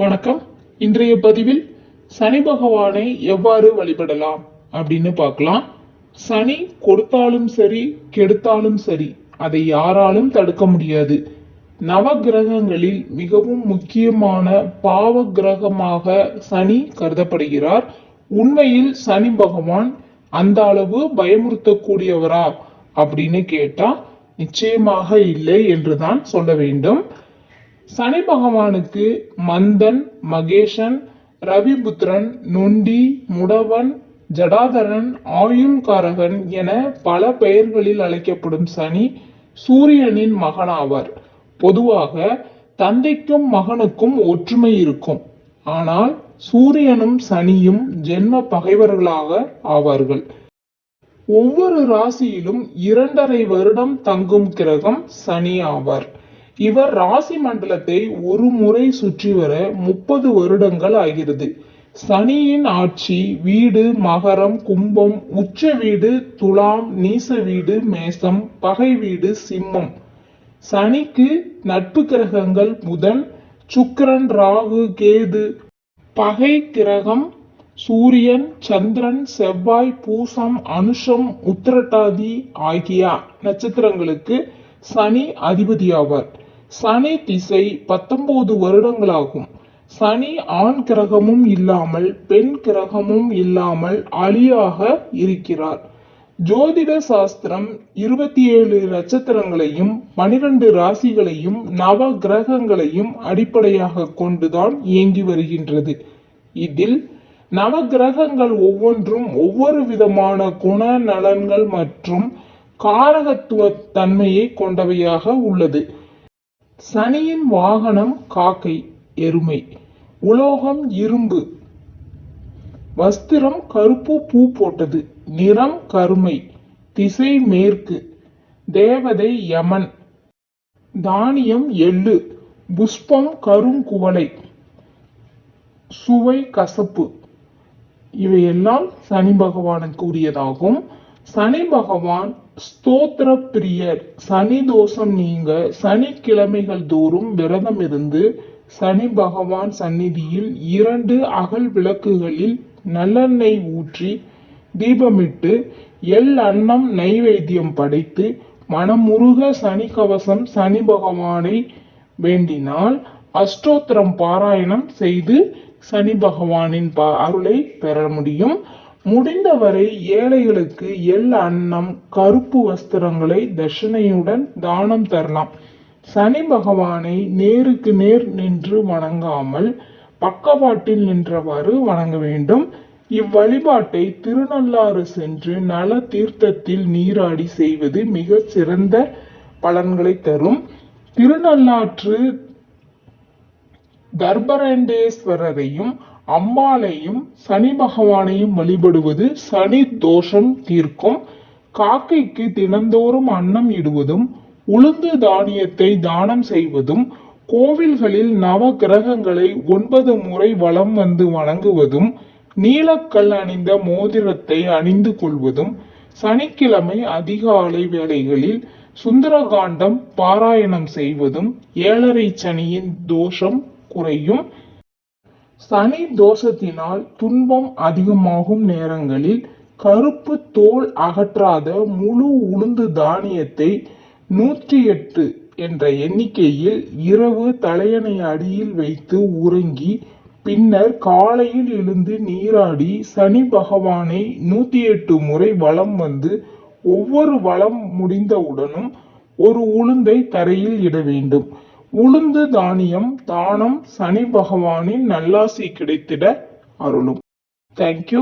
வணக்கம். இன்றைய பதிவில் சனி பகவானை எவ்வாறு வழிபடலாம் அப்படின்னு பார்க்கலாம். சனி கொடுத்தாலும் சரி கெடுத்தாலும் சரி அதை யாராலும் தடுக்க முடியாது. நவ கிரகங்களில் மிகவும் முக்கியமான பாவ கிரகமாக சனி கருதப்படுகிறார். உண்மையில் சனி பகவான் அந்த அளவு பயமுறுத்தக்கூடியவரா அப்படின்னு கேட்டா நிச்சயமாக இல்லை என்றுதான் சொல்ல வேண்டும். சனி பகவானுக்கு மந்தன், மகேஷன், ரவிபுத்திரன், நொண்டி, முடவன், ஜடாதரன், ஆயுள்காரகன் என பல பெயர்களில் அழைக்கப்படும் சனி சூரியனின் மகனாவார். பொதுவாக தந்தைக்கும் மகனுக்கும் ஒற்றுமை இருக்கும். ஆனால் சூரியனும் சனியும் ஜென்ம பகைவர்களாக ஆவார்கள். ஒவ்வொரு ராசியிலும் 2.5 வருடம் தங்கும் கிரகம் சனி ஆவார். இவர் ராசி மண்டலத்தை ஒரு முறை சுற்றி வர 30 வருடங்கள் ஆகிறது. சனியின் ஆட்சி வீடு மகரம், கும்பம், உச்ச வீடு துலாம், நீச வீடு மேசம், பகை வீடு சிம்மம். சனிக்கு நட்பு கிரகங்கள் புதன், சுக்கிரன், ராகு, கேது. பகை கிரகம் சூரியன், சந்திரன், செவ்வாய், பூசம், அனுஷம், உத்திரட்டாதி ஆகிய நட்சத்திரங்களுக்கு சனி அதிபதியாவார். சனி திசை 19 வருடங்களாகும். சனி ஆண் கிரகமும் இல்லாமல் பெண் கிரகமும் இல்லாமல் அலியாக இருக்கிறார். ஜோதிட சாஸ்திரம் 27 நட்சத்திரங்களையும் 12 ராசிகளையும் நவ கிரகங்களையும் அடிப்படையாக கொண்டுதான் இயங்கி வருகின்றது. இதில் நவ கிரகங்கள் ஒவ்வொன்றும் ஒவ்வொரு விதமான குண நலன்கள் மற்றும் காரகத்துவ தன்மையை கொண்டவையாக உள்ளது. சனியின் வாகனம் காக்கை, எருமை. உலோகம் இரும்பு. வஸ்திரம் கருப்பு பூ போட்டது. நிறம் கருமை. திசை மேற்கு. தேவதை யமன். தானியம் எள்ளு. புஷ்பம் கருங்குவளை. சுவை கசப்பு. இவையெல்லாம் சனி பகவானுக்கு உரியதாகும். சனி பகவான் ஸ்தோத்திர பிரியர். சனி தோஷம் நீங்க சனிக்கிழமைகள் தோறும் விரதம் இருந்து சனி பகவான் சந்நிதியில் 2 அகல் விளக்குகளில் நல்லெண்ணெய் ஊற்றி தீபமிட்டு எள் அன்னம் நைவேத்தியம் படைத்து மனமுருக சனி கவசம் சனி பகவானை வேண்டினால் அஷ்டோத்திரம் பாராயணம் செய்து சனி பகவானின் அருளை பெற முடியும். முடிந்தவரை ஏழைகளுக்கு எள் அன்னம் கருப்பு வஸ்திரங்களை தட்சணையுடன் தானம் தரலாம். சனி பகவானை நேருக்கு நேர் நின்று வணங்காமல் பக்கவாட்டில் நின்றவாறு வணங்க வேண்டும். இவ்வழிபாட்டை திருநள்ளாறு சென்று நல தீர்த்தத்தில் நீராடி செய்வது மிக சிறந்த பலன்களை தரும். திருநள்ளாற்று தர்பரண்டேஸ்வரரையும் அம்பாளையும் சனி பகவானையும் வழிபடுவது சனி தோஷம் தீர்க்கும். காக்கைக்கு தினந்தோறும் அன்னம் இடுவதும் உளுந்து தானியத்தை தானம் செய்வதும் கோவில்களில் நவ கிரகங்களை 9 முறை வலம் வந்து வணங்குவதும் நீலக்கல் அணிந்த மோதிரத்தை அணிந்து கொள்வதும் சனிக்கிழமை அதிகாலை வேளைகளில் சுந்தரகாண்டம் பாராயணம் செய்வதும் 7.5 சனியின் தோஷம் குறையும். சனி தோஷத்தினால் துன்பம் அதிகமாகும் நேரங்களில் கருப்பு தோல் அகற்றாத முழு உளுந்து தானியத்தை 108 என்ற எண்ணிக்கையில் இரவு தலையணை அடியில் வைத்து உறங்கி பின்னர் காலையில் எழுந்து நீராடி சனி பகவானை 108 முறை வலம் வந்து ஒவ்வொரு வலம் முடிந்தவுடனும் ஒரு உளுந்தை தரையில் இட வேண்டும். உளுந்து தானியம் தானம் சனி பகவானின் நல்லாசி கிடைத்திட அருளும். தேங்க்யூ.